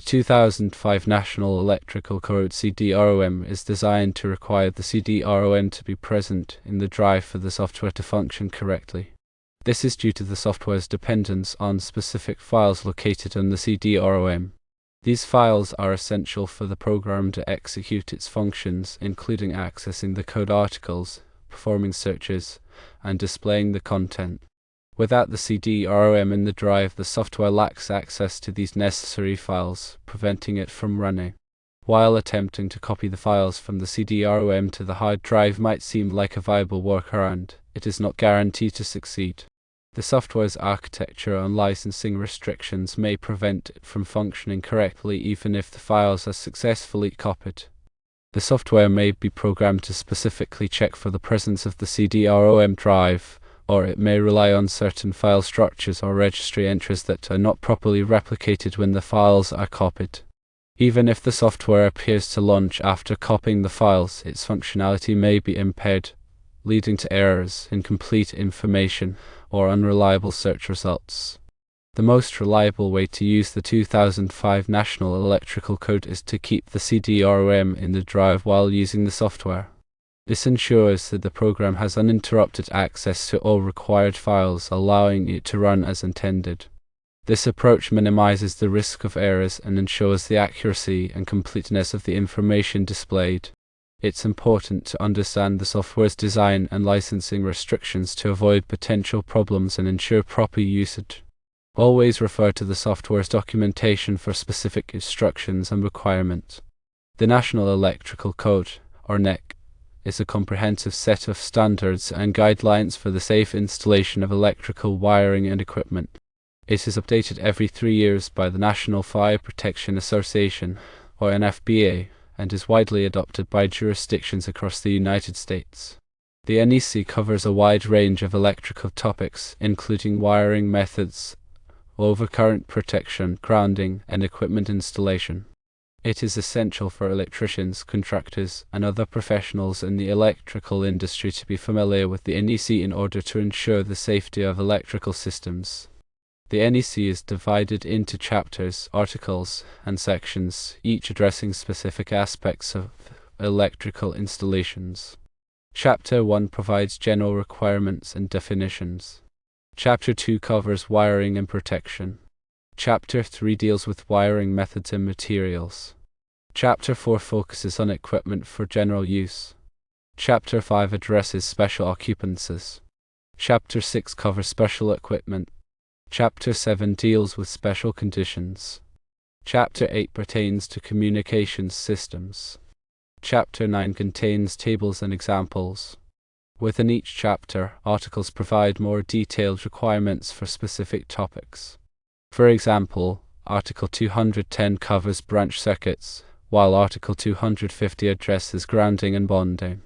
2005 National Electrical Code CD-ROM is designed to require the CD-ROM to be present in the drive for the software to function correctly. This is due to the software's dependence on specific files located on the CD-ROM. These files are essential for the program to execute its functions, including accessing the code articles, performing searches, and displaying the content. Without the CD-ROM in the drive, the software lacks access to these necessary files, preventing it from running. While attempting to copy the files from the CD-ROM to the hard drive might seem like a viable workaround, it is not guaranteed to succeed. The software's architecture and licensing restrictions may prevent it from functioning correctly even if the files are successfully copied. The software may be programmed to specifically check for the presence of the CD-ROM drive, or it may rely on certain file structures or registry entries that are not properly replicated when the files are copied. Even if the software appears to launch after copying the files, its functionality may be impaired, leading to errors, incomplete information, or unreliable search results. The most reliable way to use the 2005 National Electrical Code is to keep the CD-ROM in the drive while using the software. This ensures that the program has uninterrupted access to all required files, allowing it to run as intended. This approach minimizes the risk of errors and ensures the accuracy and completeness of the information displayed. It's important to understand the software's design and licensing restrictions to avoid potential problems and ensure proper usage. Always refer to the software's documentation for specific instructions and requirements. The National Electrical Code, or NEC, is a comprehensive set of standards and guidelines for the safe installation of electrical wiring and equipment. It is updated every 3 years by the National Fire Protection Association, or NFPA, and is widely adopted by jurisdictions across the United States. The NEC covers a wide range of electrical topics, including wiring methods, overcurrent protection, grounding, and equipment installation. It is essential for electricians, contractors, and other professionals in the electrical industry to be familiar with the NEC in order to ensure the safety of electrical systems. The NEC is divided into chapters, articles, and sections, each addressing specific aspects of electrical installations. Chapter 1 provides general requirements and definitions. Chapter 2 covers wiring and protection. Chapter 3 deals with wiring methods and materials. Chapter 4 focuses on equipment for general use. Chapter 5 addresses special occupancies. Chapter 6 covers special equipment. Chapter 7 deals with special conditions. Chapter 8 pertains to communications systems. Chapter 9 contains tables and examples. Within each chapter, articles provide more detailed requirements for specific topics. For example, Article 210 covers branch circuits, while Article 250 addresses grounding and bonding.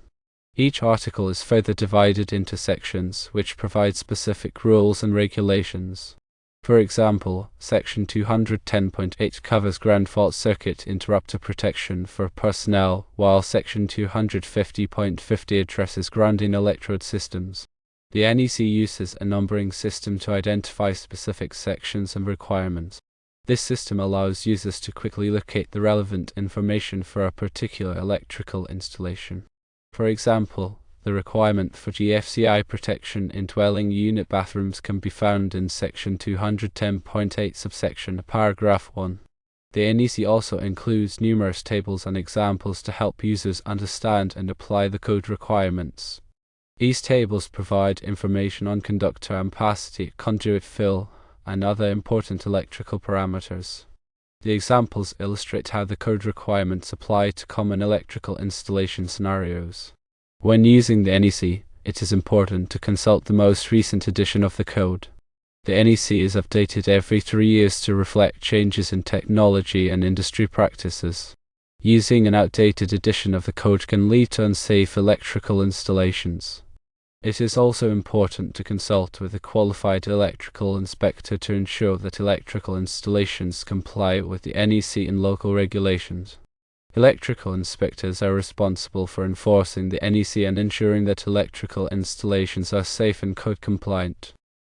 Each article is further divided into sections, which provide specific rules and regulations. For example, Section 210.8 covers ground fault circuit interrupter protection for personnel, while Section 250.50 addresses grounding electrode systems. The NEC uses a numbering system to identify specific sections and requirements. This system allows users to quickly locate the relevant information for a particular electrical installation. For example, the requirement for GFCI protection in dwelling unit bathrooms can be found in Section 210.8 subsection paragraph 1. The NEC also includes numerous tables and examples to help users understand and apply the code requirements. These tables provide information on conductor ampacity, conduit fill, and other important electrical parameters. The examples illustrate how the code requirements apply to common electrical installation scenarios. When using the NEC, it is important to consult the most recent edition of the code. The NEC is updated every 3 years to reflect changes in technology and industry practices. Using an outdated edition of the code can lead to unsafe electrical installations. It is also important to consult with a qualified electrical inspector to ensure that electrical installations comply with the NEC and local regulations. Electrical inspectors are responsible for enforcing the NEC and ensuring that electrical installations are safe and code compliant.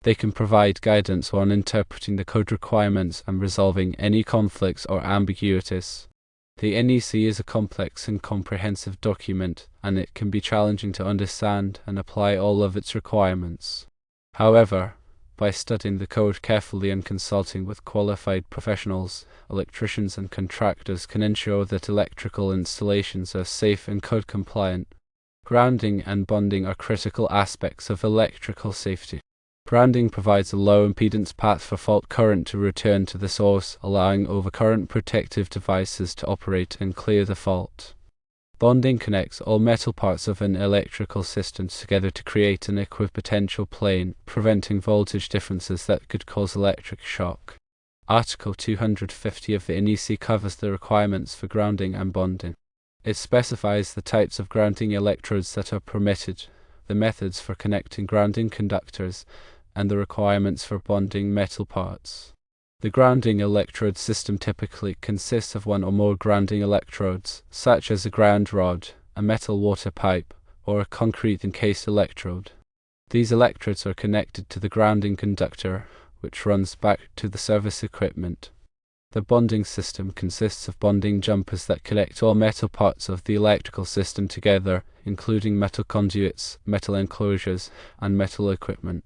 They can provide guidance on interpreting the code requirements and resolving any conflicts or ambiguities. The NEC is a complex and comprehensive document, and it can be challenging to understand and apply all of its requirements. However, by studying the code carefully and consulting with qualified professionals, electricians and contractors can ensure that electrical installations are safe and code compliant. Grounding and bonding are critical aspects of electrical safety. Grounding provides a low impedance path for fault current to return to the source, allowing overcurrent protective devices to operate and clear the fault. Bonding connects all metal parts of an electrical system together to create an equipotential plane, preventing voltage differences that could cause electric shock. Article 250 of the NEC covers the requirements for grounding and bonding. It specifies the types of grounding electrodes that are permitted, the methods for connecting grounding conductors, and the requirements for bonding metal parts. The grounding electrode system typically consists of one or more grounding electrodes, such as a ground rod, a metal water pipe, or a concrete encased electrode. These electrodes are connected to the grounding conductor, which runs back to the service equipment. The bonding system consists of bonding jumpers that connect all metal parts of the electrical system together, including metal conduits, metal enclosures, and metal equipment.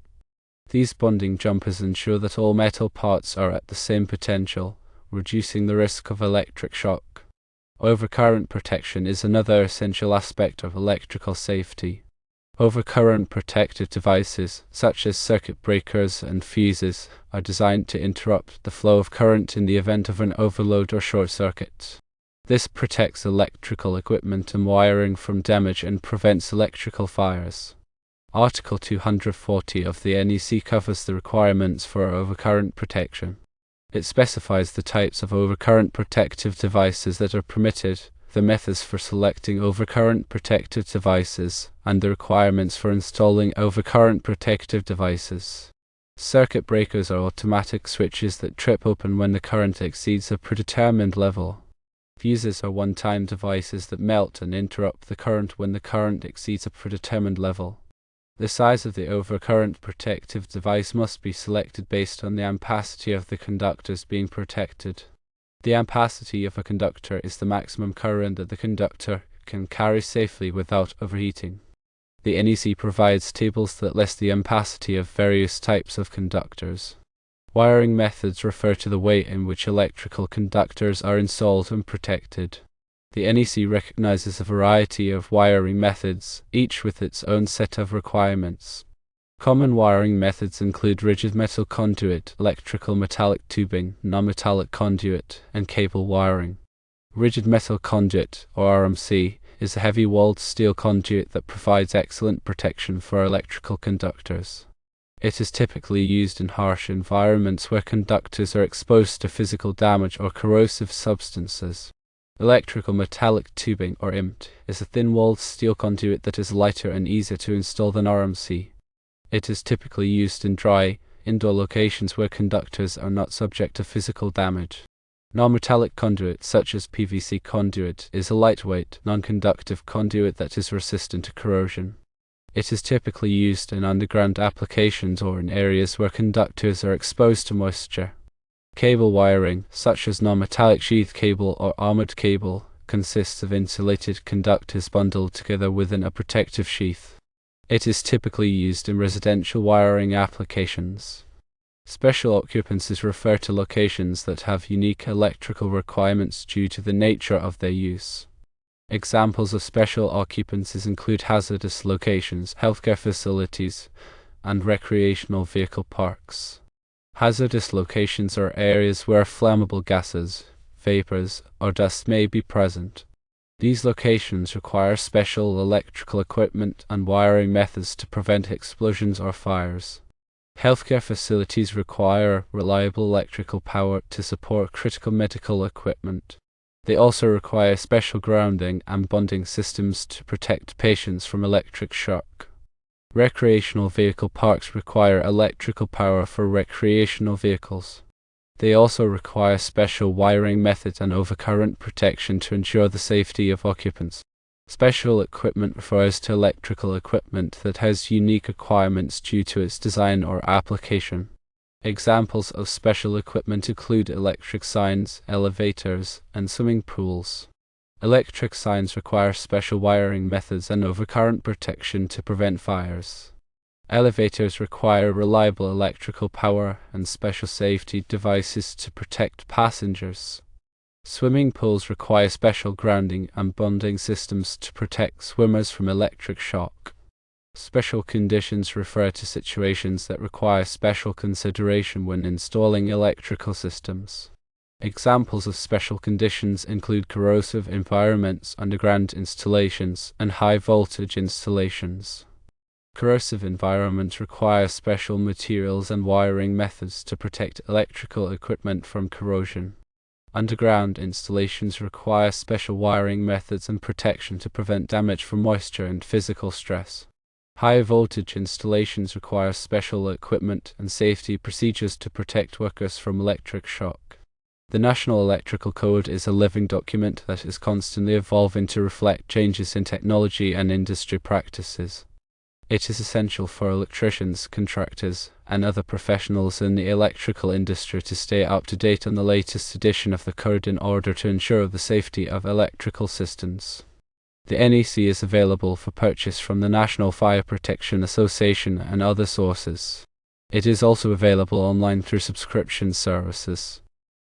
These bonding jumpers ensure that all metal parts are at the same potential, reducing the risk of electric shock. Overcurrent protection is another essential aspect of electrical safety. Overcurrent protective devices, such as circuit breakers and fuses, are designed to interrupt the flow of current in the event of an overload or short circuit. This protects electrical equipment and wiring from damage and prevents electrical fires. Article 240 of the NEC covers the requirements for overcurrent protection. It specifies the types of overcurrent protective devices that are permitted, the methods for selecting overcurrent protective devices, and the requirements for installing overcurrent protective devices. Circuit breakers are automatic switches that trip open when the current exceeds a predetermined level. Fuses are one-time devices that melt and interrupt the current when the current exceeds a predetermined level. The size of the overcurrent protective device must be selected based on the ampacity of the conductors being protected. The ampacity of a conductor is the maximum current that the conductor can carry safely without overheating. The NEC provides tables that list the ampacity of various types of conductors. Wiring methods refer to the way in which electrical conductors are installed and protected. The NEC recognizes a variety of wiring methods, each with its own set of requirements. Common wiring methods include rigid metal conduit, electrical metallic tubing, non-metallic conduit, and cable wiring. Rigid metal conduit, or RMC, is a heavy-walled steel conduit that provides excellent protection for electrical conductors. It is typically used in harsh environments where conductors are exposed to physical damage or corrosive substances. Electrical metallic tubing, or IMT, is a thin-walled steel conduit that is lighter and easier to install than RMC. It is typically used in dry, indoor locations where conductors are not subject to physical damage. Non-metallic conduit, such as PVC conduit, is a lightweight, non-conductive conduit that is resistant to corrosion. It is typically used in underground applications or in areas where conductors are exposed to moisture. Cable wiring, such as non-metallic sheath cable or armored cable, consists of insulated conductors bundled together within a protective sheath. It is typically used in residential wiring applications. Special occupancies refer to locations that have unique electrical requirements due to the nature of their use. Examples of special occupancies include hazardous locations, healthcare facilities, and recreational vehicle parks. Hazardous locations are areas where flammable gases, vapors, or dust may be present. These locations require special electrical equipment and wiring methods to prevent explosions or fires. Healthcare facilities require reliable electrical power to support critical medical equipment. They also require special grounding and bonding systems to protect patients from electric shock. Recreational vehicle parks require electrical power for recreational vehicles. They also require special wiring methods and overcurrent protection to ensure the safety of occupants. Special equipment refers to electrical equipment that has unique requirements due to its design or application. Examples of special equipment include electric signs, elevators, and swimming pools. Electric signs require special wiring methods and overcurrent protection to prevent fires. Elevators require reliable electrical power and special safety devices to protect passengers. Swimming pools require special grounding and bonding systems to protect swimmers from electric shock. Special conditions refer to situations that require special consideration when installing electrical systems. Examples of special conditions include corrosive environments, underground installations, and high-voltage installations. Corrosive environments require special materials and wiring methods to protect electrical equipment from corrosion. Underground installations require special wiring methods and protection to prevent damage from moisture and physical stress. High-voltage installations require special equipment and safety procedures to protect workers from electric shock. The National Electrical Code is a living document that is constantly evolving to reflect changes in technology and industry practices. It is essential for electricians, contractors, and other professionals in the electrical industry to stay up to date on the latest edition of the code in order to ensure the safety of electrical systems. The NEC is available for purchase from the National Fire Protection Association and other sources. It is also available online through subscription services.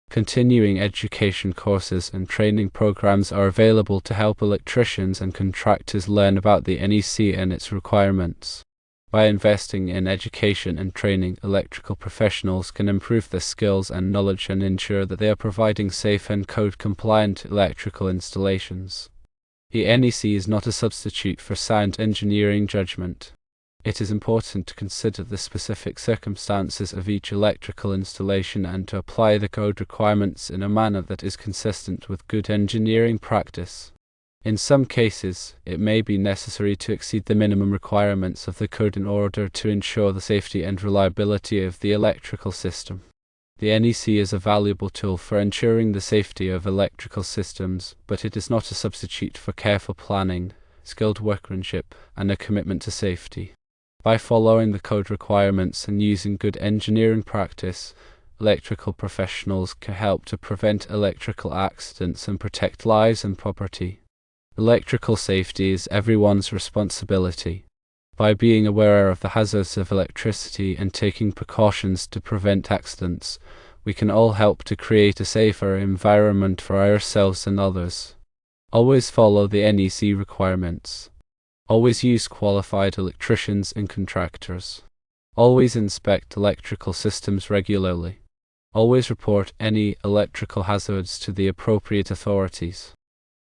Continuing education courses and training programs are available to help electricians and contractors learn about the NEC and its requirements. By investing in education and training, electrical professionals can improve their skills and knowledge and ensure that they are providing safe and code-compliant electrical installations. The NEC is not a substitute for sound engineering judgment. It is important to consider the specific circumstances of each electrical installation and to apply the code requirements in a manner that is consistent with good engineering practice. In some cases, it may be necessary to exceed the minimum requirements of the code in order to ensure the safety and reliability of the electrical system. The NEC is a valuable tool for ensuring the safety of electrical systems, but it is not a substitute for careful planning, skilled workmanship, and a commitment to safety. By following the code requirements and using good engineering practice, electrical professionals can help to prevent electrical accidents and protect lives and property. Electrical safety is everyone's responsibility. By being aware of the hazards of electricity and taking precautions to prevent accidents, we can all help to create a safer environment for ourselves and others. Always follow the NEC requirements. Always use qualified electricians and contractors. Always inspect electrical systems regularly. Always report any electrical hazards to the appropriate authorities.